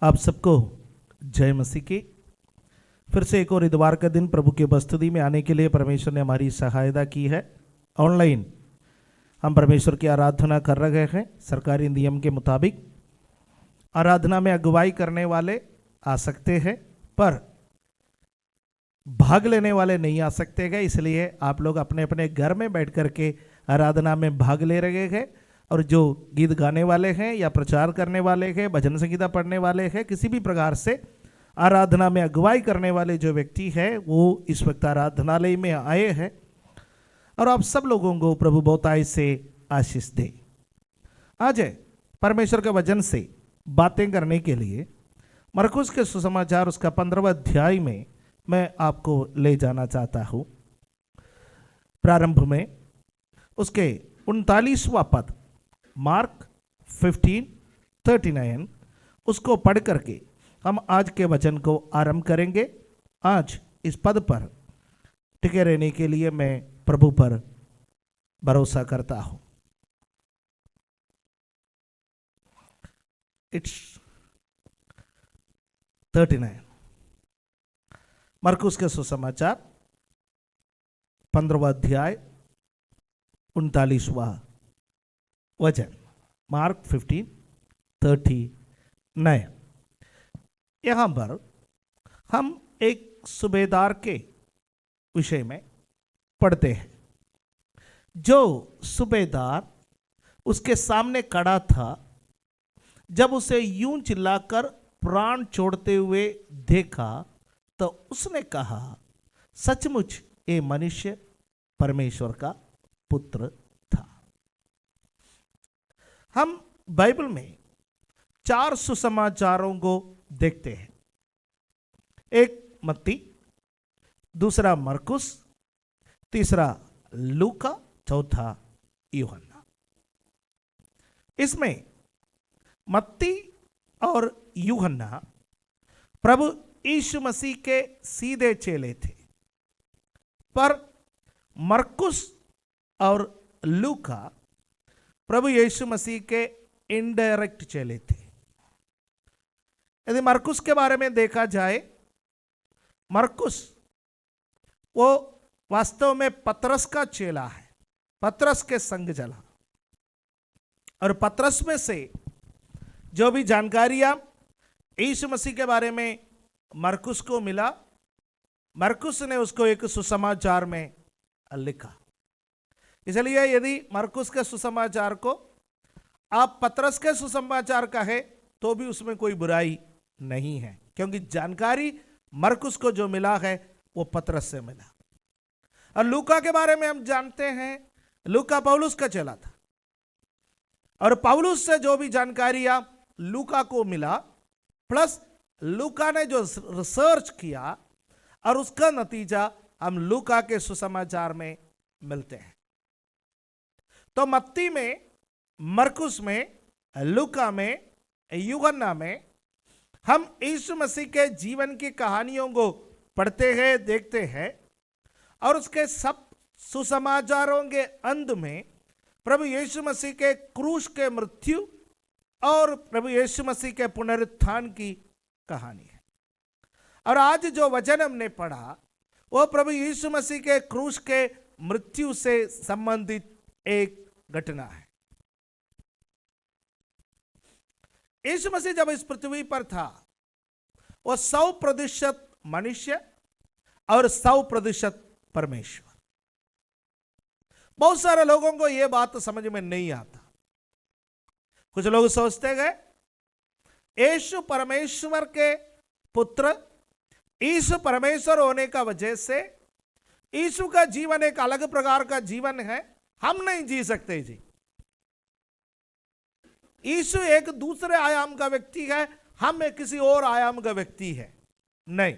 आप सबको जय मसीह की। फिर से एक और इतवार का दिन प्रभु के उपस्थिति में आने के लिए परमेश्वर ने हमारी सहायता की है। ऑनलाइन हम परमेश्वर की आराधना कर रहे हैं। सरकारी नियम के मुताबिक आराधना में अगुवाई करने वाले आ सकते हैं, पर भाग लेने वाले नहीं आ सकते हैं। इसलिए आप लोग अपने अपने घर में बैठ कर के आराधना में भाग ले रहे हैं। और जो गीत गाने वाले हैं या प्रचार करने वाले हैं, भजन संगीता पढ़ने वाले हैं, किसी भी प्रकार से आराधना में अगुवाई करने वाले जो व्यक्ति है वो इस वक्त आराधनालय में आए हैं। और आप सब लोगों को प्रभु बहुतायत से आशीष दे। आज परमेश्वर के वचन से बातें करने के लिए मरकुस के सुसमाचार उसका 15वां अध्याय में मैं आपको ले जाना चाहता हूँ। प्रारंभ में उसके 39वां पद मार्क 15:39 उसको पढ़ करके हम आज के वचन को आरंभ करेंगे। आज इस पद पर टिके रहने के लिए मैं प्रभु पर भरोसा करता हूँ। इट्स 39 मरकुस के सुसमाचार 15वां अध्याय 39वां वचन, मार्क 15:39। यहाँ पर हम एक सूबेदार के विषय में पढ़ते हैं। जो सूबेदार उसके सामने खड़ा था, जब उसे यूं चिल्लाकर प्राण छोड़ते हुए देखा तो उसने कहा, सचमुच ये मनुष्य परमेश्वर का पुत्र था। हम बाइबल में 4 सुसमाचारों को देखते हैं। एक मत्ती, दूसरा मरकुस, तीसरा लूका, चौथा यूहन्ना। इसमें मत्ती और यूहन्ना प्रभु यीशु मसीह के सीधे चेले थे, पर मरकुस और लूका प्रभु यीशु मसीह के इनडायरेक्ट चेले थे। यदि मरकुस के बारे में देखा जाए, मरकुस वो वास्तव में पतरस का चेला है, पतरस के संग चला। और पतरस में से जो भी जानकारियां यीशु मसीह के बारे में मरकुस को मिला, मरकुस ने उसको एक सुसमाचार में लिखा। इसलिए यदि मरकुस के सुसमाचार को आप पतरस के सुसमाचार कहे तो भी उसमें कोई बुराई नहीं है, क्योंकि जानकारी मरकुस को जो मिला है वो पतरस से मिला। और लूका के बारे में हम जानते हैं, लूका पौलुस का चेला था, और पौलुस से जो भी जानकारियां लूका को मिला, प्लस लूका ने जो रिसर्च किया और उसका नतीजा हम लूका के सुसमाचार में मिलते हैं। तो मत्ती में, मरकुस में, लूका में, यूहन्ना में हम यीशु मसीह के जीवन की कहानियों को पढ़ते हैं, देखते हैं। और उसके सब सुसमाचारों के अंत में प्रभु यीशु मसीह के क्रूस के मृत्यु और प्रभु यीशु मसीह के पुनरुत्थान की कहानी है। और आज जो वचन हमने पढ़ा वो प्रभु यीशु मसीह के क्रूस के मृत्यु से संबंधित एक घटना है। यीशु मसीह जब इस पृथ्वी पर था, वो 100% मनुष्य और 100% परमेश्वर। बहुत सारे लोगों को यह बात समझ में नहीं आता। कुछ लोग सोचते हैं यीशु परमेश्वर के पुत्र, यीशु परमेश्वर होने का वजह से यीशु का जीवन एक अलग प्रकार का जीवन है, हम नहीं जी सकते जी। यीशु एक दूसरे आयाम का व्यक्ति है, हम एक किसी और आयाम का व्यक्ति है। नहीं,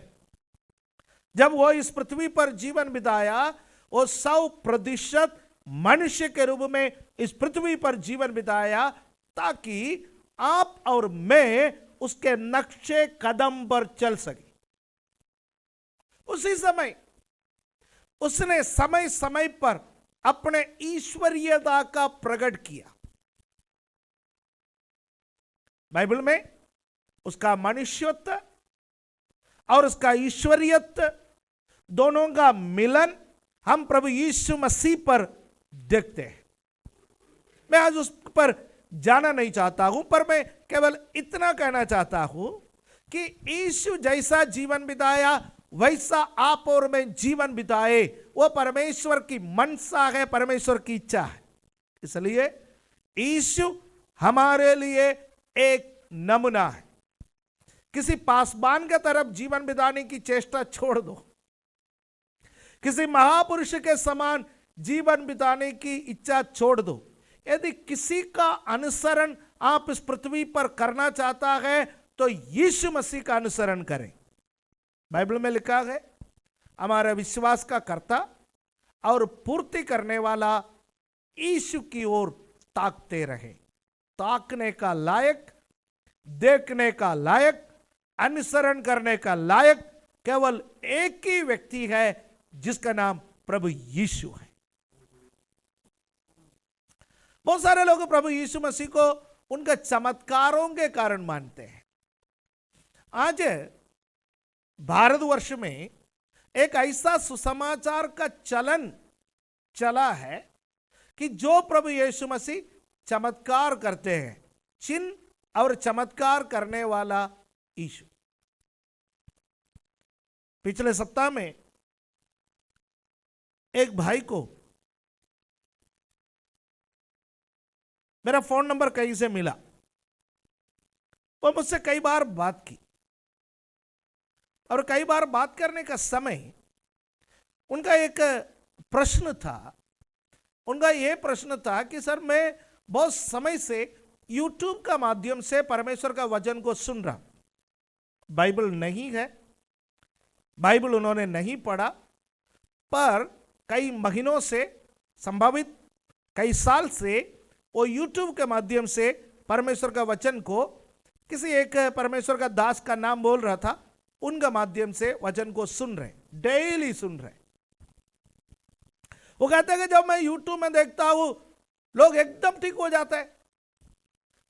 जब वो इस पृथ्वी पर जीवन बिताया, वो 100% मनुष्य के रूप में इस पृथ्वी पर जीवन बिताया, ताकि आप और मैं उसके नक्शे कदम पर चल सके। उसी समय उसने समय समय पर अपने ईश्वरीयता का प्रकट किया। बाइबल में उसका मनुष्यत्व और उसका ईश्वरीयत्व दोनों का मिलन हम प्रभु यीशु मसीह पर देखते हैं। मैं आज उस पर जाना नहीं चाहता हूं, पर मैं केवल इतना कहना चाहता हूं कि यीशु जैसा जीवन बिताया वैसा आप और मैं जीवन बिताए, वो परमेश्वर की मनसा है, परमेश्वर की इच्छा है। इसलिए यीशु हमारे लिए एक नमूना है। किसी पासबान के तरफ जीवन बिताने की चेष्टा छोड़ दो, किसी महापुरुष के समान जीवन बिताने की इच्छा छोड़ दो। यदि किसी का अनुसरण आप इस पृथ्वी पर करना चाहता है तो यीशु मसीह का अनुसरण करें। बाइबल में लिखा है, हमारा विश्वास का कर्ता और पूर्ति करने वाला यीशु की ओर ताकते रहे। ताकने का लायक, देखने का लायक, अनुसरण करने का लायक केवल एक ही व्यक्ति है, जिसका नाम प्रभु यीशु है। बहुत सारे लोग प्रभु यीशु मसीह को उनके चमत्कारों के कारण मानते हैं। आज भारतवर्ष में एक ऐसा सुसमाचार का चलन चला है कि जो प्रभु यीशु मसीह चमत्कार करते हैं, चिन्ह और चमत्कार करने वाला यीशु। पिछले सप्ताह में एक भाई को मेरा फोन नंबर कहीं से मिला, वो मुझसे कई बार बात की और कई बार बात करने का समय उनका एक प्रश्न था। उनका यह प्रश्न था कि सर, मैं बहुत समय से YouTube का माध्यम से परमेश्वर का वचन को सुन रहा, बाइबल नहीं है, बाइबल उन्होंने नहीं पढ़ा, पर कई महीनों से, संभावित कई साल से वो YouTube के माध्यम से परमेश्वर का वचन को, किसी एक परमेश्वर का दास का नाम बोल रहा था, उनका माध्यम से वचन को सुन रहे, डेली सुन रहे। वो कहते हैं कि जब मैं YouTube में देखता हूं लोग एकदम ठीक हो जाते हैं,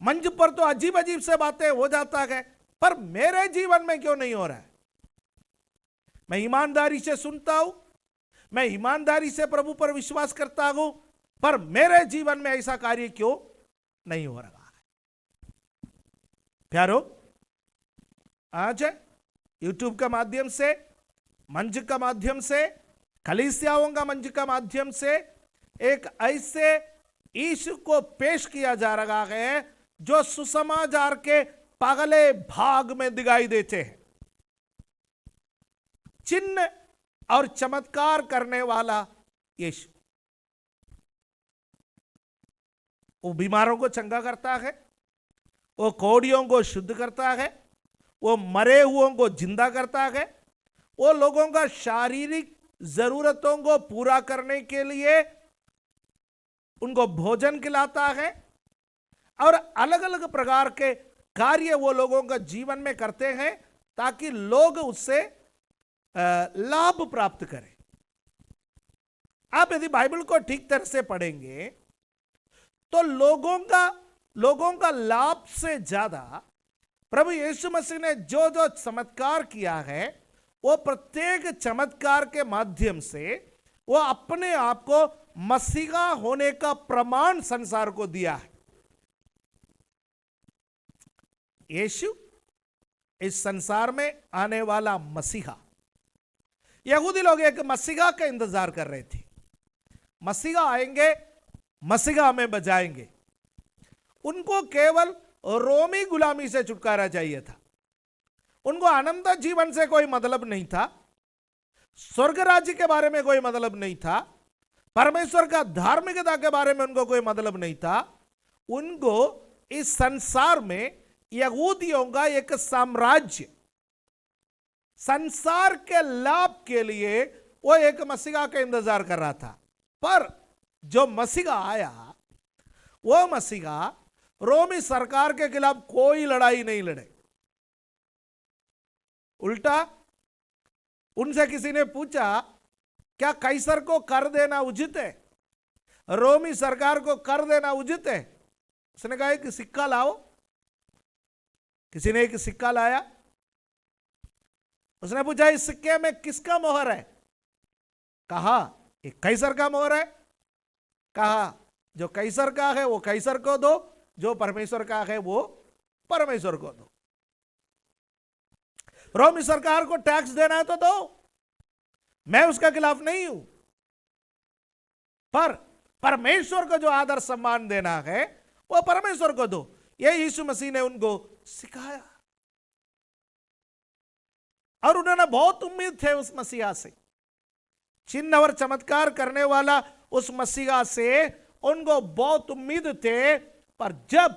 मंच पर तो अजीब अजीब से बातें हो जाता है, पर मेरे जीवन में क्यों नहीं हो रहा है? मैं ईमानदारी से सुनता हूं, मैं ईमानदारी से प्रभु पर विश्वास करता हूं, पर मेरे जीवन में ऐसा कार्य क्यों नहीं हो रहा है? प्यारो, आज YouTube का माध्यम से, मंच का माध्यम से, कलीसियाओं का मंच का माध्यम से एक ऐसे यीशु को पेश किया जा रहा है जो सुसमाचार के पगले भाग में दिखाई देते हैं। चिन्ह और चमत्कार करने वाला यीशु, वो बीमारों को चंगा करता है, वो कोढ़ियों को शुद्ध करता है, वो मरे हुओं को जिंदा करता है, वो लोगों का शारीरिक जरूरतों को पूरा करने के लिए उनको भोजन खिलाता है और अलग अलग प्रकार के कार्य वो लोगों का जीवन में करते हैं ताकि लोग उससे लाभ प्राप्त करें। आप यदि बाइबल को ठीक तरह से पढ़ेंगे तो लोगों का लाभ से ज्यादा प्रभु यीशु मसीह ने जो जो चमत्कार किया है, वो प्रत्येक चमत्कार के माध्यम से वो अपने आप को मसीहा होने का प्रमाण संसार को दिया है। यीशु इस संसार में आने वाला मसीहा। यहूदी लोग एक मसीहा का इंतजार कर रहे थे, मसीहा आएंगे, मसीहा हमें बचाएंगे। उनको केवल रोमी गुलामी से छुटकारा चाहिए था, उनको अनंत जीवन से कोई मतलब नहीं था, स्वर्ग राज्य के बारे में कोई मतलब नहीं था, परमेश्वर का धार्मिकता के बारे में उनको कोई मतलब नहीं था। उनको इस संसार में यहूदियों का एक साम्राज्य, संसार के लाभ के लिए वो एक मसीहा का इंतजार कर रहा था। पर जो मसीहा आया, वो मसीहा रोमी सरकार के खिलाफ कोई लड़ाई नहीं लड़े। उल्टा उनसे किसी ने पूछा, क्या कैसर को कर देना उचित है, रोमी सरकार को कर देना उचित है? उसने कहा कि सिक्का लाओ, किसी ने एक सिक्का लाया, उसने पूछा इस सिक्के में किसका मोहर है? कहा एक कैसर का मोहर है। कहा जो कैसर का है वो कैसर को दो, जो परमेश्वर का है वो परमेश्वर को दो। रोमी सरकार को टैक्स देना है तो दो, मैं उसका खिलाफ नहीं हूं, पर परमेश्वर को जो आदर सम्मान देना है वो परमेश्वर को दो। ये यीशु मसीह ने उनको सिखाया और उन्होंने बहुत उम्मीद थे उस मसीहा से, चिन्ह और चमत्कार करने वाला उस मसीहा से उनको बहुत उम्मीद थे। पर जब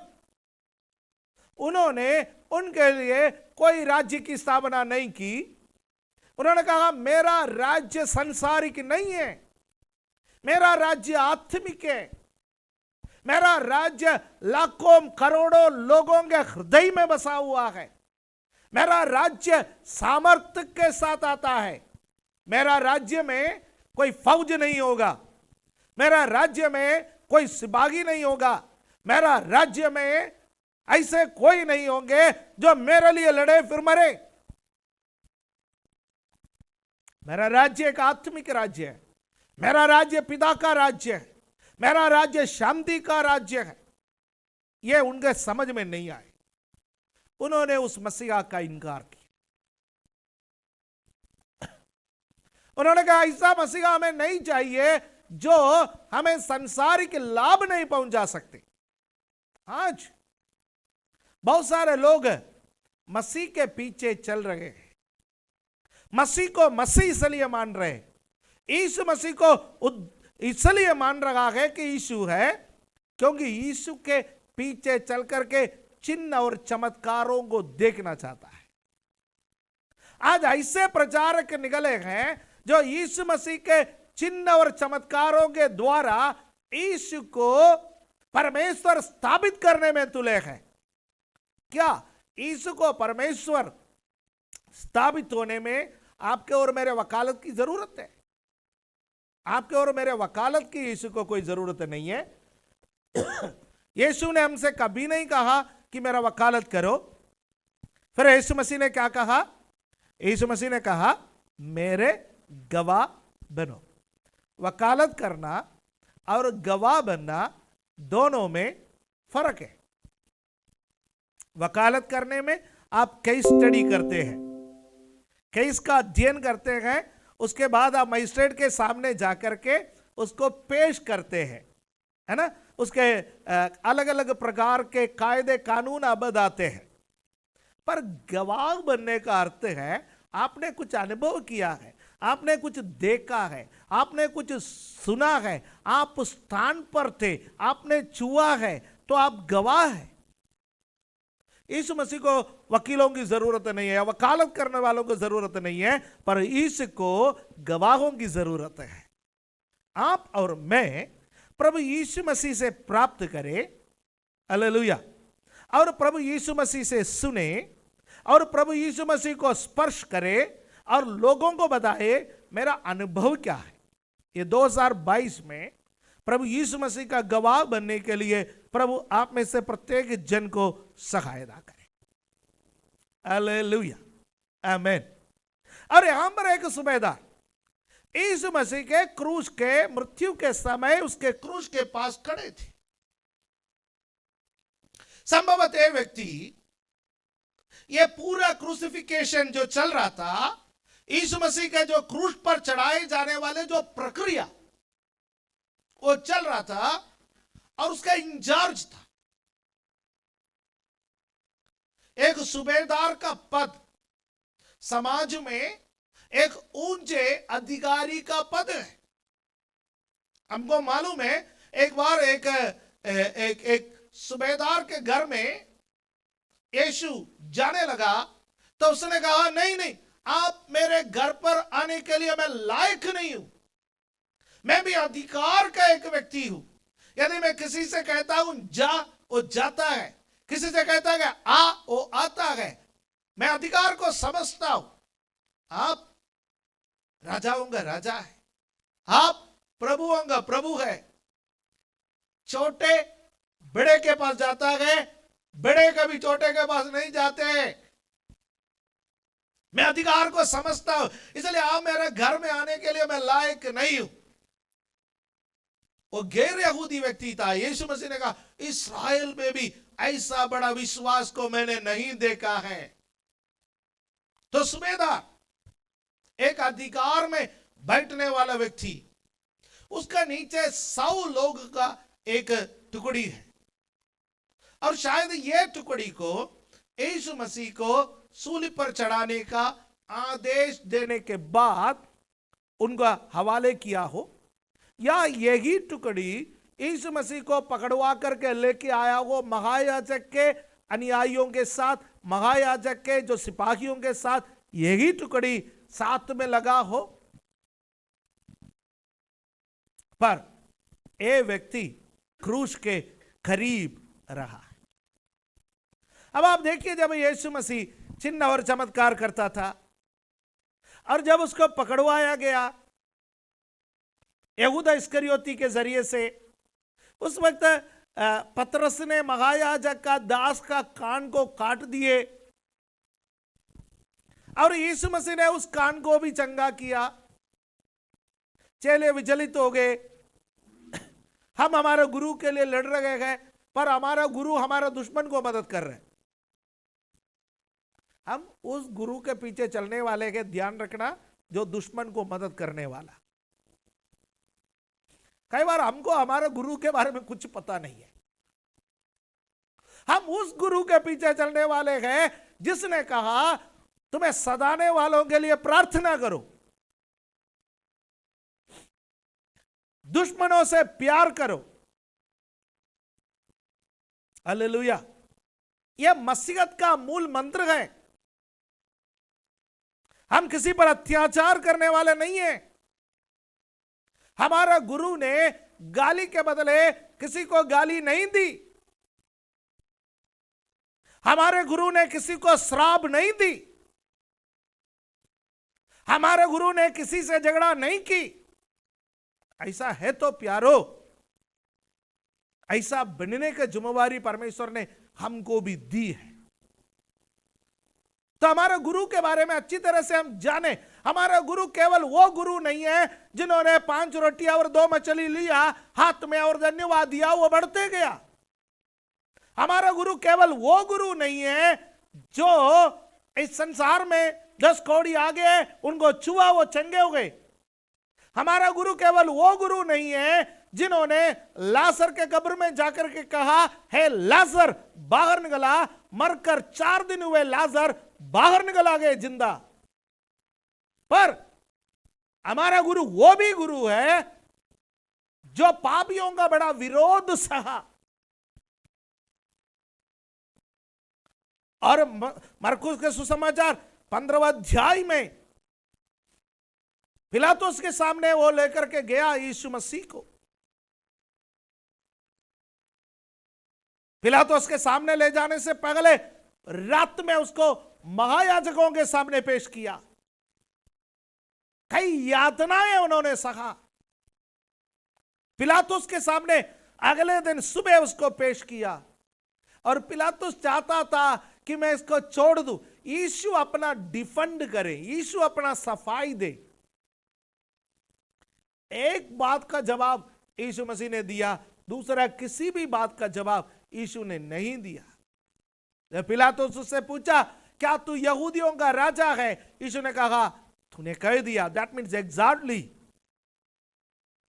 उन्होंने उनके लिए कोई राज्य की स्थापना नहीं की, उन्होंने कहा मेरा राज्य सांसारिक नहीं है, मेरा राज्य आत्मिक है, मेरा राज्य लाखों करोड़ों लोगों के हृदय में बसा हुआ है, मेरा राज्य सामर्थ्य के साथ आता है, मेरा राज्य में कोई फौज नहीं होगा, मेरा राज्य में कोई सिपाही नहीं होगा, मेरा राज्य में ऐसे कोई नहीं होंगे जो मेरे लिए लड़े फिर मरे। मेरा राज्य एक आत्मिक राज्य है, मेरा राज्य पिता का राज्य है, मेरा राज्य शांति का राज्य है। यह उनके समझ में नहीं आए, उन्होंने उस मसीहा का इनकार किया। उन्होंने कहा ऐसा मसीहा हमें नहीं चाहिए जो हमें संसारिक लाभ नहीं पहुंचा सकते। आज बहुत सारे लोग मसीह के पीछे चल रहे हैं, मसीह को मसीह इसलिए मान रहे हैं, यीशु मसीह को इसलिए मान रहा है कि यीशु है, क्योंकि यीशु के पीछे चल करके चिन्ह और चमत्कारों को देखना चाहता है। आज ऐसे प्रचारक निकले हैं जो यीशु मसीह के चिन्ह और चमत्कारों के द्वारा यीशु को परमेश्वर स्थापित करने में तुले हैं। क्या यीशु को परमेश्वर स्थापित होने में आपके और मेरे वकालत की जरूरत है? आपके और मेरे वकालत की यीशु को कोई जरूरत नहीं है। यीशु ने हमसे कभी नहीं कहा कि मेरा वकालत करो। फिर यीशु मसीह ने क्या कहा? यीशु मसीह ने कहा मेरे गवाह बनो। वकालत करना और गवाह बनना दोनों में फर्क है। वकालत करने में आप केस स्टडी करते हैं, केस का अध्ययन करते हैं, उसके बाद आप मजिस्ट्रेट के सामने जाकर के उसको पेश करते हैं, है ना। उसके अलग अलग प्रकार के कायदे कानून आप बताते हैं। पर गवाह बनने का अर्थ है आपने कुछ अनुभव किया है, आपने कुछ देखा है, आपने कुछ सुना है, आप उस स्थान पर थे, आपने छुआ है, तो आप गवाह हैं। यीशु मसीह को वकीलों की जरूरत नहीं है, वकालत करने वालों को जरूरत नहीं है, पर यीशु को गवाहों की जरूरत है। आप और मैं प्रभु यीशु मसीह से प्राप्त करें, हालेलुया, और प्रभु यीशु मसीह से सुने और प्रभु यीशु मसीह को स्पर्श करे और लोगों को बताए मेरा अनुभव क्या है। ये 2022 में प्रभु यीशु मसीह का गवाह बनने के लिए प्रभु आप में से प्रत्येक जन को सहायता करे। हालेलुया, आमीन। और यहां पर एक सूबेदार यीशु मसीह के क्रूस के मृत्यु के समय उसके क्रूस के पास खड़े थे। संभवतः ये व्यक्ति ये पूरा क्रूसिफिकेशन जो चल रहा था, यीशु मसीह के जो क्रूस पर चढ़ाए जाने वाले जो प्रक्रिया वो चल रहा था और उसका इंचार्ज था। एक सूबेदार का पद समाज में एक ऊंचे अधिकारी का पद है। हमको मालूम है एक बार एक सूबेदार के घर में यीशु जाने लगा तो उसने कहा नहीं नहीं, आप मेरे घर पर आने के लिए मैं लायक नहीं हूं, मैं भी अधिकार का एक व्यक्ति हूं। यदि मैं किसी से कहता हूं जा, वो जाता है, किसी से कहता है आ, वो आता है, मैं अधिकार को समझता हूं। आप राजाओं का राजा है, आप प्रभुओं का प्रभु है। छोटे बड़े के पास जाता है, बड़े कभी छोटे के पास नहीं जाते। मैं अधिकार को समझता हूं, इसलिए आप मेरे घर में आने के लिए मैं लायक नहीं हूं। वो गैर यहूदी व्यक्ति था। यीशु मसीह ने कहा इस्राएल में भी ऐसा बड़ा विश्वास को मैंने नहीं देखा है। तो सूबेदार एक अधिकार में बैठने वाला व्यक्ति, उसका नीचे 100 लोग का एक टुकड़ी है, और शायद यह टुकड़ी को यीशु मसीह को सूली पर चढ़ाने का आदेश देने के बाद उनका हवाले किया हो, या यही टुकड़ी यीशु मसीह को पकड़वा करके लेके आया हो महायाजक के अनुयायियों के साथ, महायाजक के जो सिपाहियों के साथ यही टुकड़ी साथ में लगा हो। पर ये व्यक्ति क्रूस के करीब रहा। अब आप देखिए, जब यीशु मसीह चिन्ह और चमत्कार करता था और जब उसको पकड़वाया गया यहूदा इस्करियोती के जरिए से, उस वक्त पतरस ने महायाजक का दास का कान को काट दिए और यीशु मसीह ने उस कान को भी चंगा किया। चेले विचलित हो गए, हम हमारे गुरु के लिए लड़ रहे हैं पर हमारा गुरु हमारा दुश्मन को मदद कर रहे हैं। हम उस गुरु के पीछे चलने वाले के ध्यान रखना जो दुश्मन को मदद करने वाला। कई बार हमको हमारे गुरु के बारे में कुछ पता नहीं है, हम उस गुरु के पीछे चलने वाले हैं जिसने कहा तुम्हें सदाने वालों के लिए प्रार्थना करो, दुश्मनों से प्यार करो। हालेलुया। यह मसीहत का मूल मंत्र है। हम किसी पर अत्याचार करने वाले नहीं हैं। हमारा गुरु ने गाली के बदले किसी को गाली नहीं दी, हमारे गुरु ने किसी को श्राप नहीं दी, हमारे गुरु ने किसी से झगड़ा नहीं की। ऐसा है तो प्यारो, ऐसा बनने की जिम्मेवारी परमेश्वर ने हमको भी दी है। तो हमारे गुरु के बारे में अच्छी तरह से हम जाने। हमारा गुरु केवल वो गुरु नहीं है जिन्होंने 5 रोटियां और 2 मछली लिया हाथ में और धन्यवाद दिया वो बढ़ते गया। हमारा गुरु केवल वो गुरु नहीं है जो इस संसार में 10 कौड़ी आ गए उनको छुआ वो चंगे हो गए। हमारा गुरु केवल वो गुरु नहीं है जिन्होंने लाजर के कब्र में जाकर के कहा हे लाजर बाहर निकला, मरकर 4 दिन हुए लाजर बाहर निकल आ गए जिंदा। पर हमारा गुरु वो भी गुरु है जो पापियों का बड़ा विरोध सहा और मरकुस के सुसमाचार 15वां अध्याय में पिलातुस के सामने वो लेकर के गया यीशु मसीह को। पिलातुस के सामने ले जाने से पहले रात में उसको महायाजकों के सामने पेश किया। कई यातनाएं उन्होंने सहा। पिलातुस के सामने अगले दिन सुबह उसको पेश किया और पिलातुस चाहता था कि मैं इसको छोड़ दूं। यीशु अपना डिफेंड करे, यीशु अपना सफाई दे। एक बात का जवाब यीशु मसीह ने दिया, दूसरा किसी भी बात का जवाब यीशु ने नहीं दिया। पिलातुस उससे पूछा क्या तू यहूदियों का राजा है? यीशु ने कहा तूने कह दिया। दैट मीन्स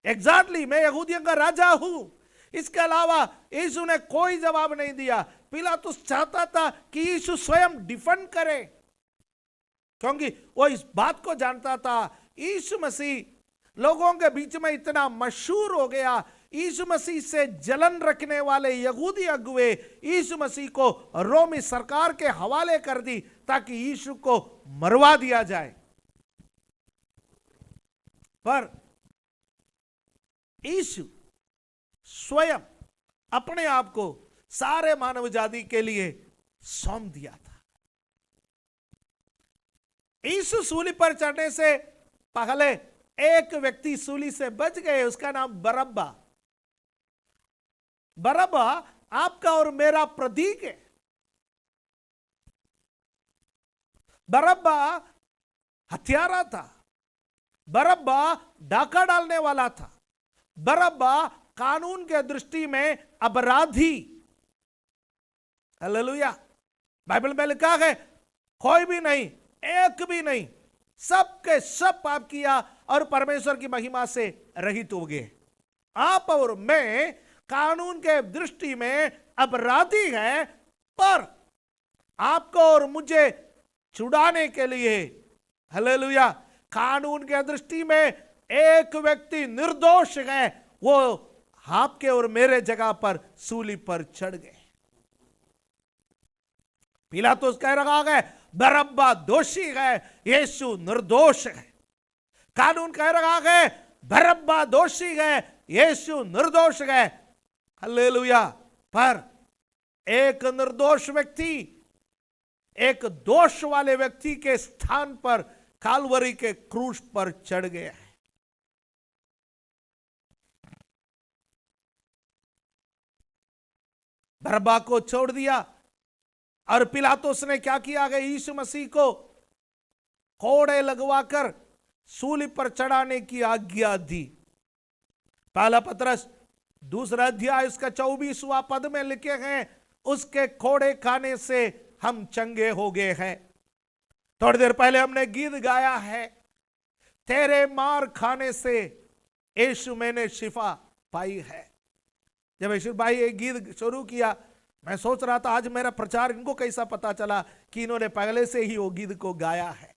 एग्जैक्टली मैं यहूदियों का राजा हूं। इसके अलावा यीशु ने कोई जवाब नहीं दिया। पिलातुस चाहता था कि यीशु स्वयं डिफेंड करे, क्योंकि वो इस बात को जानता था यीशु मसीह लोगों के बीच में इतना मशहूर हो गया। यीशु मसीह से जलन रखने वाले यहूदी अगुवे यीशु मसीह को रोमी सरकार के हवाले कर दी ताकि यीशु को मरवा दिया जाए। पर यीशु स्वयं अपने आप को सारे मानव जाति के लिए सौंप दिया था। यीशु सूली पर चढ़ने से पहले एक व्यक्ति सूली से बच गए, उसका नाम बरअब्बा। बरअब्बा आपका और मेरा प्रतीक है। बरब्बा हत्यारा था, बरब्बा डाका डालने वाला था, बरब्बा कानून के दृष्टि में अपराधी। हालेलुया। बाइबल में लिखा है कोई भी नहीं, एक भी नहीं, सबके सब पाप किया और परमेश्वर की महिमा से रहित हो गए। आप और मैं कानून के दृष्टि में अपराधी है, पर आपको और मुझे छुड़ाने के लिए, हालेलुया, कानून के दृष्टि में एक व्यक्ति निर्दोष है, वो आपके और मेरे जगह पर सूली पर चढ़ गए। पिलातुस कह रहा है बरब्बा दोषी है, यीशु निर्दोष है। कानून कह रहा है बरब्बा दोषी है, यीशु निर्दोष है। हालेलुया। पर एक निर्दोष व्यक्ति एक दोष वाले व्यक्ति के स्थान पर कालवरी के क्रूस पर चढ़ गया है। बरब्बा को छोड़ दिया और पिलातुस ने क्या किया कि यीशु मसीह को कोड़े लगवाकर सूली पर चढ़ाने की आज्ञा दी। पहला पतरस 2 अध्याय उसका 24वां पद में लिखे हैं, उसके कोड़े खाने से हम चंगे हो गए हैं। थोड़ी देर पहले हमने गीत गाया है, तेरे मार खाने से यीशु मैंने शिफा पाई है। जब यीशु भाई ये गीत शुरू किया, मैं सोच रहा था आज मेरा प्रचार इनको कैसा पता चला कि इन्होंने पहले से ही वो गीत को गाया है।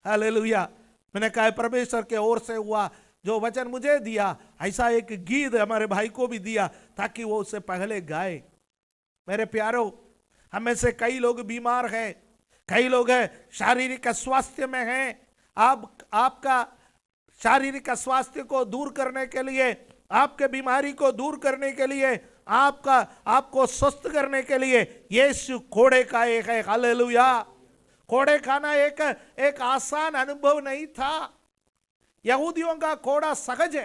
हालेलुया। मैंने कहा परमेश्वर के ओर से हुआ जो वचन मुझे दिया, ऐसा एक गीत हमारे भाई को भी दिया ताकि वो उससे पहले गाए। मेरे प्यारों, हमें से कई लोग बीमार हैं, कई लोग हैं शारीरिक स्वास्थ्य में हैं। आपका शारीरिक स्वास्थ्य को दूर करने के लिए, आपके बीमारी को दूर करने के लिए, आपको स्वस्थ करने के लिए यीशु कोड़े का एक है। हालेलुया। कोड़े खाना एक आसान अनुभव नहीं था। यहूदियों का कोड़ा सहज है।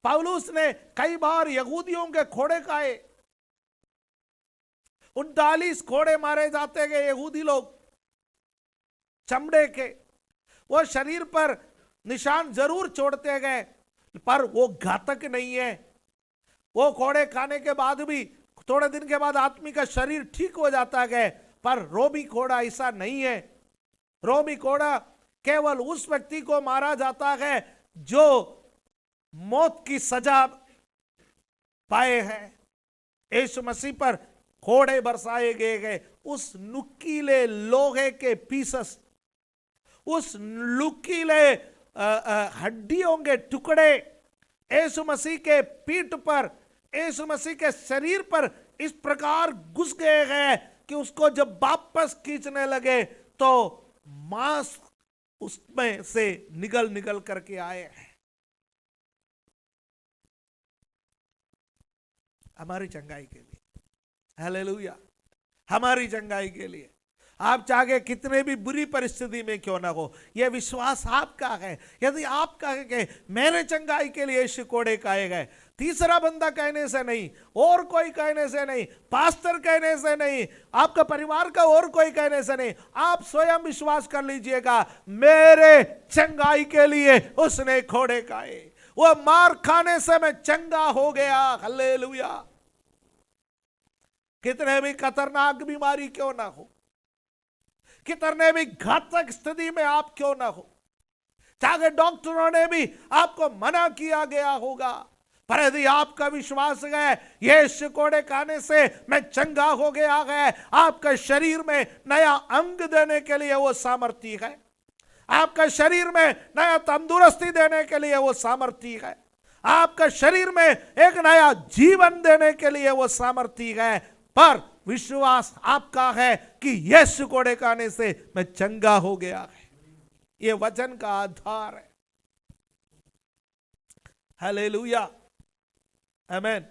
पौलुस ने कई बार यहूदियों के कोड़े खाए। 39 कोड़े मारे जाते गए यहूदी लोग चमड़े के। वो शरीर पर निशान जरूर छोड़ते गए, पर वो घातक नहीं है। वो कोड़े खाने के बाद भी थोड़े दिन के बाद आदमी का शरीर ठीक हो जाता है, पर रोमी कोड़ा ऐसा नहीं है। रोमी कोड़ा केवल उस व्यक्ति को मारा जाता है जो मौत की सजा पाए हैं। यीशु मसीह पर कोड़े बरसाए गए। उस नुकीले लोहे के पीसस, उस नुकीले हड्डियों के टुकड़े यीशु मसीह के पीठ पर, यीशु मसीह के शरीर पर इस प्रकार घुस गए हैं कि उसको जब वापस खींचने लगे तो मांस उसमें से निकल करके आए हैं। हमारी चंगाई के लिए। हालेलुया। हमारी चंगाई के लिए। आप चाहे कितने भी बुरी परिस्थिति में क्यों ना हो, यह विश्वास आपका है। यदि आप कहेंगे मेरे चंगाई के लिए यीशु कोड़े खाए गए, तीसरा बंदा कहने से नहीं, और कोई कहने से नहीं, पास्टर कहने से नहीं, आपका परिवार का और कोई कहने से नहीं, आप स्वयं विश्वास कर लीजिएगा मेरे चंगाई के लिए उसने कोड़े खाए, वो मार खाने से मैं चंगा हो गया। हालेलुया। कितने भी खतरनाक बीमारी क्यों ना हो, कितने भी घातक स्थिति में आप क्यों ना हो, चाहे डॉक्टरों ने भी आपको मना किया गया होगा, पर यदि आपका विश्वास है यीशु कोड़े खाने से मैं चंगा हो गया है, आपका शरीर में नया अंग देने के लिए वो सामर्थ्य है, आपका शरीर में नया तंदुरुस्ती देने के लिए वो सामर्थ्य है, आपका शरीर में एक नया जीवन देने के लिए वो सामर्थ्य है। पर विश्वास आपका है कि यीशु कोड़े खाने से मैं चंगा हो गया है। ये वचन का आधार है। हालेलुया। आमीन।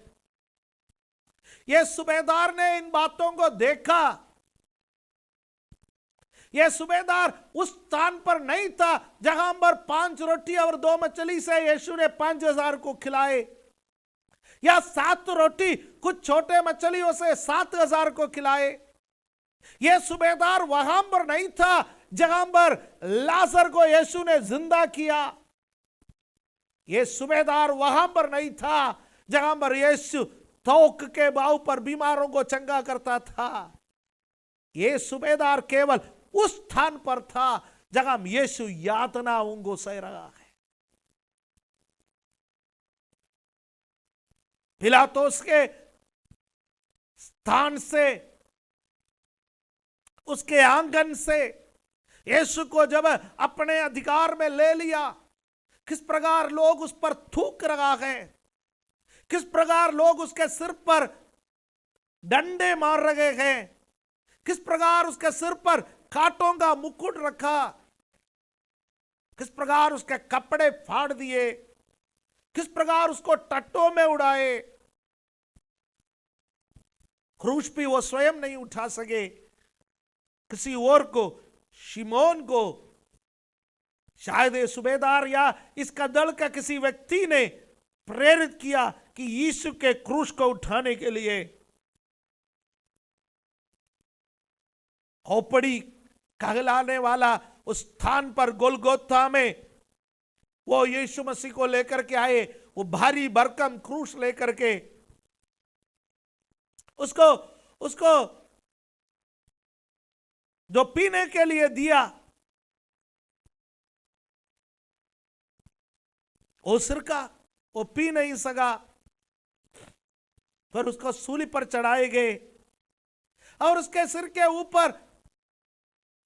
ये सूबेदार ने इन बातों को देखा। यह सूबेदार उस स्थान पर नहीं था जहां पर 5 रोटी और 2 मछली से यीशु ने 5000 को खिलाए, या 7 रोटी कुछ छोटे मछलियों से 7000 को खिलाए, यह सूबेदार वहां पर नहीं था जहां पर लाजर को यीशु ने जिंदा किया। यह सूबेदार वहां पर नहीं था जहां पर यीशु थोक के भाव पर बीमारों को चंगा करता था। यह सूबेदार केवल उस स्थान पर था जहां यीशु यातनाओं को सह रहा है। पिलातुस के स्थान से, उसके आंगन से यीशु को जब अपने अधिकार में ले लिया, किस प्रकार लोग उस पर थूक रहा है, किस प्रकार लोग उसके सिर पर डंडे मार रहे हैं, किस प्रकार उसके सिर पर कांटों का मुकुट रखा, किस प्रकार उसके कपड़े फाड़ दिए, किस प्रकार उसको टट्टों में उड़ाए। क्रूस भी वो स्वयं नहीं उठा सके, किसी और को, शिमोन को, शायद ये सूबेदार या इसका दल का किसी व्यक्ति ने प्रेरित किया कि यीशु के क्रूस को उठाने के लिए। खोपड़ी कहलाने वाला उस स्थान पर गोलगोथा में वो यीशु मसीह को लेकर के आए, वो भारी भरकम क्रूस लेकर के उसको जो पीने के लिए दिया, वो सिरका वो पी नहीं सका, फिर उसको सूली पर चढ़ाए गए और उसके सिर के ऊपर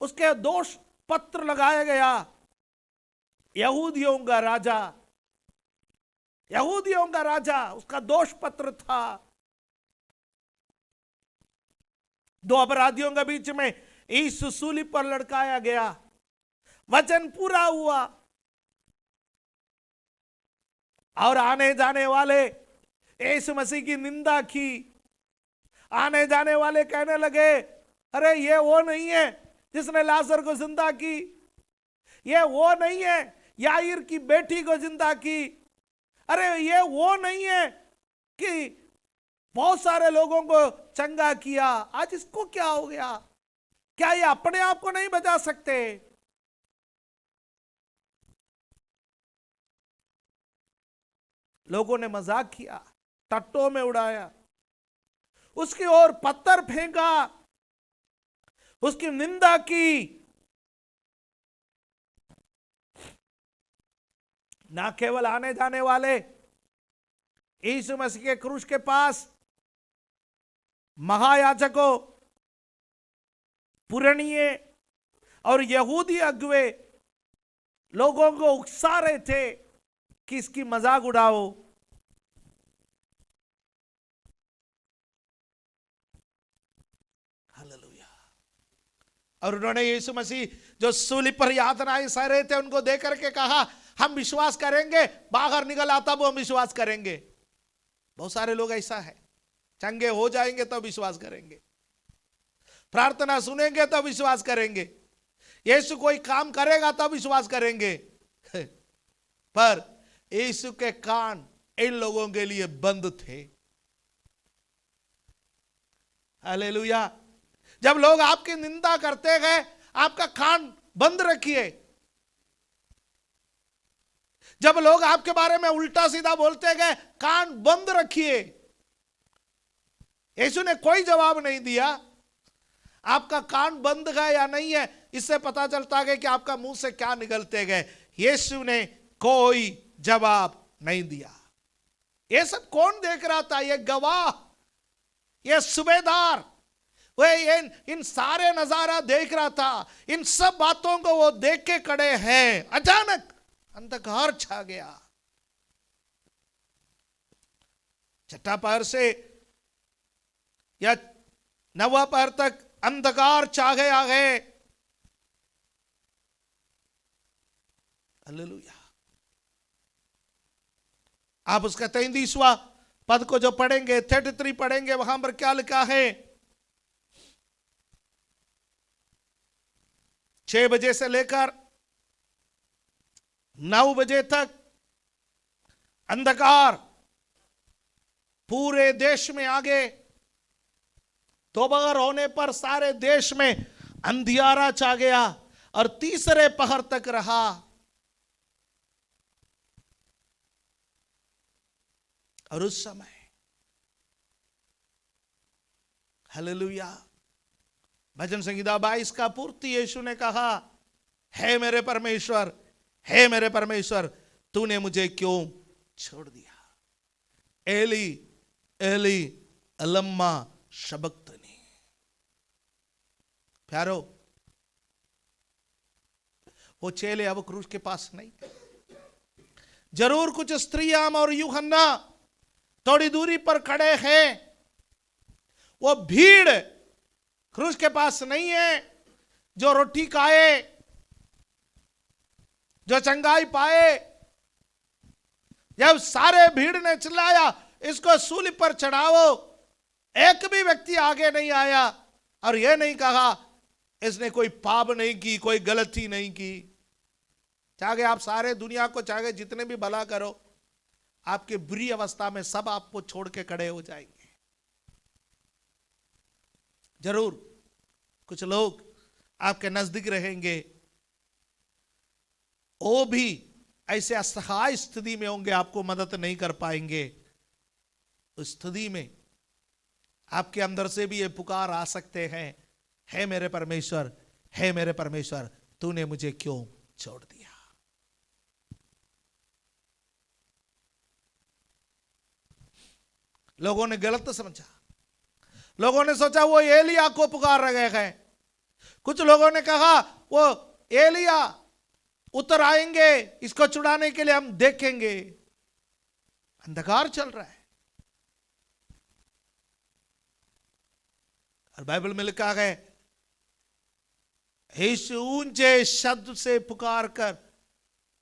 उसके दोष पत्र लगाया गया। यहूदियों का राजा, यहूदियों का राजा, उसका दोष पत्र था। दो अपराधियों के बीच में यीशु सूली पर लटकाया गया, वचन पूरा हुआ और आने जाने वाले यीशु मसीह की निंदा की। आने जाने वाले कहने लगे, अरे ये वो नहीं है जिसने लाजर को जिंदा की, ये वो नहीं है याईर की बेटी को जिंदा की, अरे ये वो नहीं है कि बहुत सारे लोगों को चंगा किया, आज इसको क्या हो गया? क्या ये अपने आप को नहीं बचा सकते? लोगों ने मजाक किया, टट्टों में उड़ाया, उसकी ओर पत्थर फेंका, उसकी निंदा की। ना केवल आने जाने वाले यीशु मसीह के क्रूस के पास महायाजकों, पुरानिये और यहूदी अगुवे लोगों को उकसा रहे थे कि इसकी मजाक उड़ाओ। हालेलुया। और उन्होंने यीशु मसीह जो सूली पर यातनाएं सह रहे थे उनको देख करके कहा, हम विश्वास करेंगे, बाहर निकल आता वो हम विश्वास करेंगे। बहुत सारे लोग ऐसा है, चंगे हो जाएंगे तो विश्वास करेंगे, प्रार्थना सुनेंगे तो विश्वास करेंगे, यीशु कोई काम करेगा तो विश्वास करेंगे। पर यीशु के कान इन लोगों के लिए बंद थे। हालेलुया। जब लोग आपकी निंदा करते गए, आपका कान बंद रखिए। जब लोग आपके बारे में उल्टा सीधा बोलते गए, कान बंद रखिए। यीशु ने कोई जवाब नहीं दिया। आपका कान बंद गए या नहीं है, इससे पता चलता है कि आपका मुंह से क्या निकलते गए। यीशु ने कोई जवाब नहीं दिया। ये सब कौन देख रहा था? ये गवाह, ये सूबेदार, वे इन सारे नजारा देख रहा था। इन सब बातों को वो देख के खड़े हैं। अचानक अंधकार छा गया। छठा पहर से या नवा पहर तक अंधकार छा गया है। हालेलुया। आप उसका 33वां पद को जो पढ़ेंगे, 33 पढ़ेंगे, वहां पर क्या लिखा है? 6 बजे से लेकर 9 बजे तक अंधकार पूरे देश में आ गए। दोपहर होने पर सारे देश में अंधियारा छा गया और तीसरे पहर तक रहा। और उस समय हालेलुया, भजन संहिता 22 का पूर्ति यीशु ने कहा, हे मेरे परमेश्वर, हे मेरे परमेश्वर, तूने मुझे क्यों छोड़ दिया। एली एली लम्मा शबक्तनी। प्यारो, वो चेले अब क्रूस के पास नहीं। जरूर कुछ स्त्रियां और यूहन्ना थोड़ी दूरी पर खड़े हैं। वो भीड़ क्रूस के पास नहीं है जो रोटी खाए, जो चंगाई पाए। जब सारे भीड़ ने चिल्लाया इसको सूली पर चढ़ाओ, एक भी व्यक्ति आगे नहीं आया और यह नहीं कहा इसने कोई पाप नहीं की, कोई गलती नहीं की। चाहे आप सारे दुनिया को चाहे जितने भी भला करो, आपके बुरी अवस्था में सब आपको छोड़ के खड़े हो जाएंगे। जरूर कुछ लोग आपके नजदीक रहेंगे, वो भी ऐसे असहाय स्थिति में होंगे, आपको मदद नहीं कर पाएंगे। उस स्थिति में आपके अंदर से भी ये पुकार आ सकते हैं, हे मेरे परमेश्वर, हे मेरे परमेश्वर, तूने मुझे क्यों छोड़ दिया। लोगों ने गलत समझा, लोगों ने सोचा वो एलिया को पुकार रहे हैं। कुछ लोगों ने कहा वो एलिया उतर आएंगे, इसको छुड़ाने के लिए हम देखेंगे। अंधकार चल रहा है और बाइबल में लिखा है, यीशु ऊंचे शब्द से पुकार कर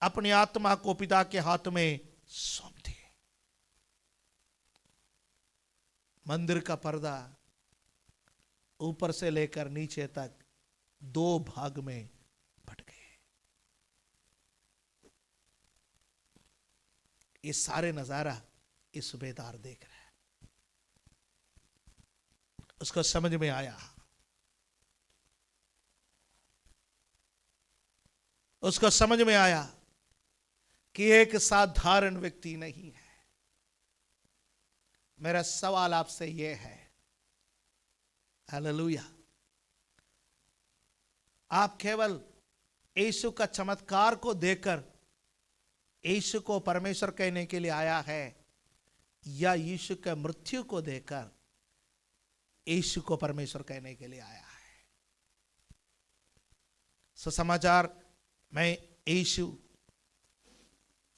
अपनी आत्मा को पिता के हाथ में सौंप दिए। मंदिर का पर्दा ऊपर से लेकर नीचे तक 2 भाग में बट गए। ये सारे नजारा ये सूबेदार देख रहा है। उसको समझ में आया, उसको समझ में आया कि एक साधारण व्यक्ति नहीं है। मेरा सवाल आपसे यह है, हालेलुया, आप केवल यीशु का चमत्कार को देखकर यीशु को परमेश्वर कहने के लिए आया है, या यीशु के मृत्यु को देखकर यीशु को परमेश्वर कहने के लिए आया है। सुसमाचार में यीशु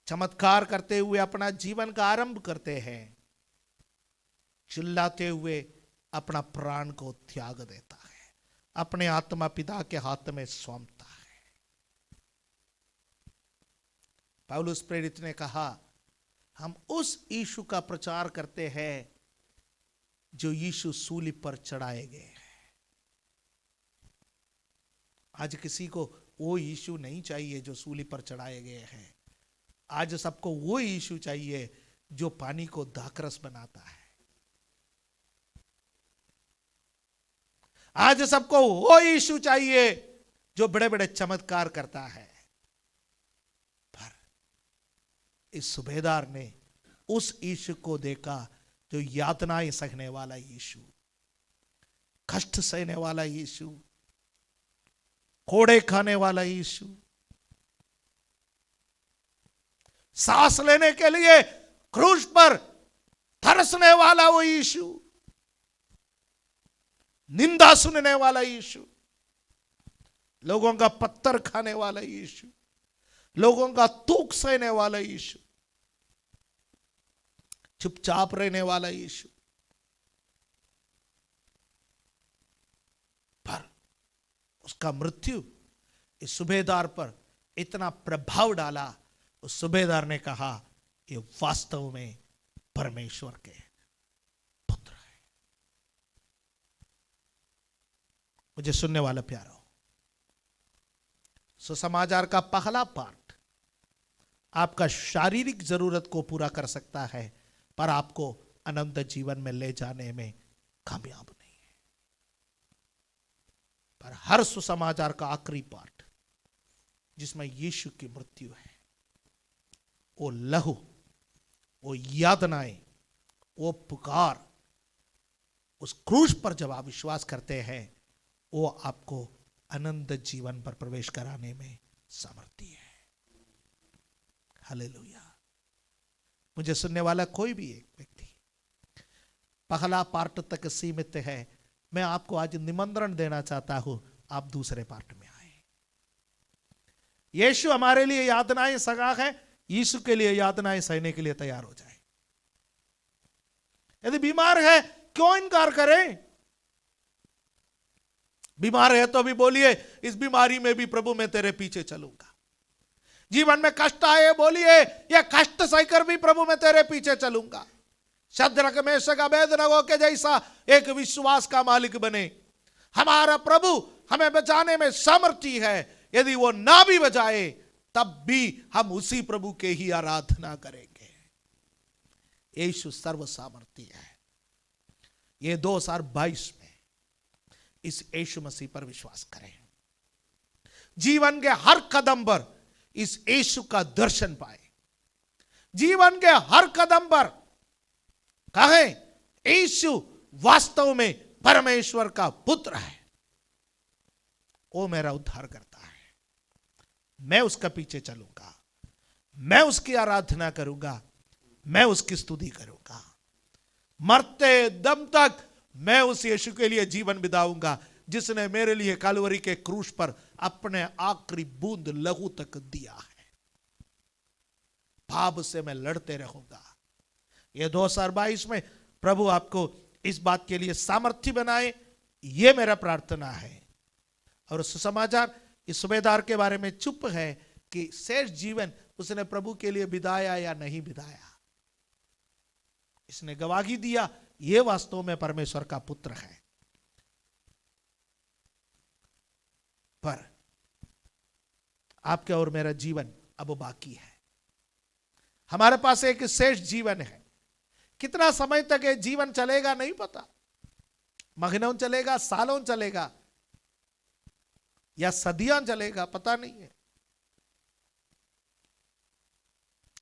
चमत्कार करते हुए अपना जीवन का आरंभ करते हैं, चिल्लाते हुए अपना प्राण को त्याग देता है, अपने आत्मा पिता के हाथ में सौंपता है। पौलुस प्रेरित ने कहा, हम उस यीशु का प्रचार करते हैं जो यीशु सूली पर चढ़ाए गए हैं। आज किसी को वो यीशु नहीं चाहिए जो सूली पर चढ़ाए गए हैं। आज सबको वो यीशु चाहिए जो पानी को दाखरस बनाता है। आज सबको वो यीशु चाहिए जो बड़े बड़े चमत्कार करता है। पर इस सूबेदार ने उस यीशु को देखा जो यातनाएं सहने वाला यीशु, कष्ट सहने वाला यीशु, कोड़े खाने वाला यीशु, सांस लेने के लिए क्रूस पर तरसने वाला वो यीशु, निंदा सुनने वाला यीशु, लोगों का पत्थर खाने वाला यीशु, लोगों का तूक सहने वाला यीशु, चुपचाप रहने वाला यीशु, पर उसका मृत्यु इस सूबेदार पर इतना प्रभाव डाला, उस सूबेदार ने कहा ये वास्तव में परमेश्वर के पुत्र है। मुझे सुनने वाला प्यारो, सुसमाचार का पहला पार्ट आपका शारीरिक जरूरत को पूरा कर सकता है, पर आपको अनंत जीवन में ले जाने में कामयाब नहीं है। पर हर सुसमाचार का आखिरी पार्ट जिसमें यीशु की मृत्यु है, वो लहू, वो यातनाएं, वो पुकार, उस क्रूस पर जब आप विश्वास करते हैं, वो आपको अनंत जीवन पर प्रवेश कराने में सामर्थ्य है। हालेलुया। मुझे सुनने वाला कोई भी एक व्यक्ति पहला पार्ट तक सीमित है, मैं आपको आज निमंत्रण देना चाहता हूं, आप दूसरे पार्ट में आए। यीशु हमारे लिए यातनाएं सगा है, यीशु के लिए यातनाएं सहने के लिए तैयार हो जाए। यदि बीमार है क्यों इनकार करें? बीमार है तो भी बोलिए, इस बीमारी में भी प्रभु मैं तेरे पीछे चलूंगा। जीवन में कष्ट आए, बोलिए यह कष्ट सहकर भी प्रभु मैं तेरे पीछे चलूंगा। शद्रक मेशक अबेदनगो के जैसा एक विश्वास का मालिक बने। हमारा प्रभु हमें बचाने में सामर्थ्य है। यदि वो ना भी बचाए तब भी हम उसी प्रभु के ही आराधना करेंगे। यीशु सर्व सामर्थ्य है। ये 2022 में इस यीशु मसीह पर विश्वास करें। जीवन के हर कदम पर इस यीशु का दर्शन पाए। जीवन के हर कदम पर कहें, यीशु वास्तव में परमेश्वर का पुत्र है, वो मेरा उद्धार करता है। मैं उसका पीछे चलूंगा, मैं उसकी आराधना करूंगा, मैं उसकी स्तुति करूंगा। मरते दम तक मैं उस यीशु के लिए जीवन बिताऊंगा जिसने मेरे लिए कालवरी के क्रूस पर अपने आखिरी बूंद लहू तक दिया है। पाप से मैं लड़ते रहूंगा। यह 2022 में प्रभु आपको इस बात के लिए सामर्थ्य बनाए, यह मेरा प्रार्थना है। और सुसमाचार इस सूबेदार के बारे में चुप है कि शेष जीवन उसने प्रभु के लिए बिताया या नहीं बिताया। इसने गवाही दिया, यह वास्तव में परमेश्वर का पुत्र है। पर आपके और मेरा जीवन अब बाकी है। हमारे पास एक शेष जीवन है। कितना समय तक ये जीवन चलेगा नहीं पता। महीनों चलेगा, सालों चलेगा या सदियां चलेगा, पता नहीं है।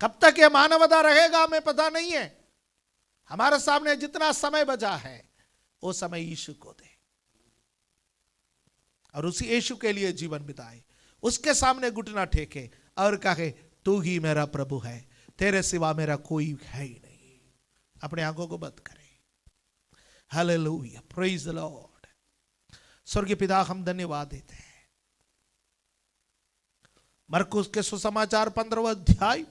कब तक ये मानवता रहेगा हमें पता नहीं है। हमारे सामने जितना समय बचा है वो समय यीशु को दे और उसी यीशु के लिए जीवन बिताए। उसके सामने घुटना टेके और कहे, तू ही मेरा प्रभु है, तेरे सिवा मेरा कोई है ही नहीं। अपने आंखों को बंद करें। Hallelujah, praise the Lord. स्वर्गीय पिता, हम धन्यवाद देते हैं। मरकुस के सुसमाचार 15वां अध्याय,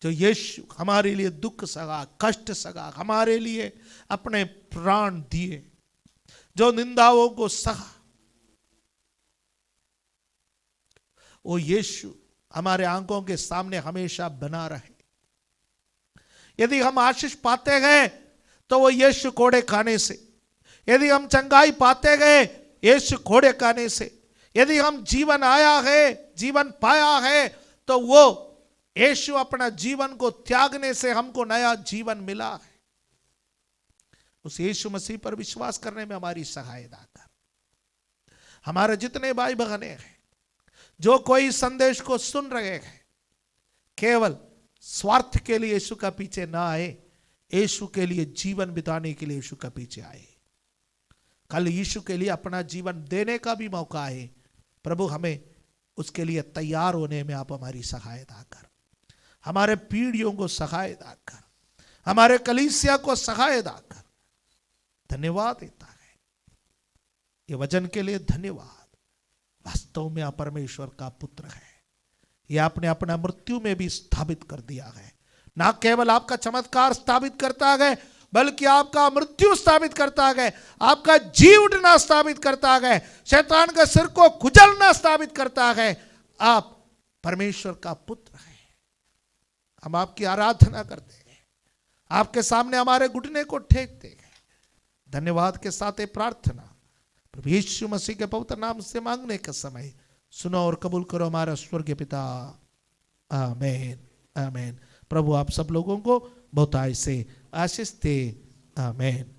जो यीशु हमारे लिए दुख सगा, कष्ट सगा, हमारे लिए अपने प्राण दिए, जो निंदाओं को सहा, वो यीशु हमारे आंखों के सामने हमेशा बना रहे। यदि हम आशीष पाते गए तो वो यीशु कोड़े खाने से, यदि हम चंगाई पाते गए यीशु कोड़े खाने से, यदि हम जीवन आया है, जीवन पाया है, तो वो यीशु अपना जीवन को त्यागने से हमको नया जीवन मिला है। उस यीशु मसीह पर विश्वास करने में हमारी सहायता कर। हमारे जितने भाई बहने हैं, जो कोई संदेश को सुन रहे हैं, केवल स्वार्थ के लिए यीशु का पीछे ना आए, यीशु के लिए जीवन बिताने के लिए यीशु का पीछे आए। कल यीशु के लिए अपना जीवन देने का भी मौका है। प्रभु, हमें उसके लिए तैयार होने में आप हमारी सहायता कर। हमारे पीढ़ियों को सहायता कर, हमारे कलीसिया को सहायता कर। धन्यवाद देता है ये वचन के लिए। धन्यवाद। वास्तव में आप परमेश्वर का पुत्र है। यह आपने अपना मृत्यु में भी स्थापित कर दिया है। ना केवल आपका चमत्कार स्थापित करता है, बल्कि आपका मृत्यु स्थापित करता है, आपका जी उठना स्थापित करता है, शैतान के सिर को कुचलना स्थापित करता है। आप परमेश्वर का पुत्र है। हम आपकी आराधना करते हैं, आपके सामने हमारे घुटने को टेकते हैं। धन्यवाद के साथ प्रार्थना प्रभु यीशु मसीह के पवित्र नाम से मांगने के समय सुनो और कबूल करो हमारा स्वर्गीय पिता। आमीन, आमीन। प्रभु आप सब लोगों को बहुतायत से आशीष दे। आमीन।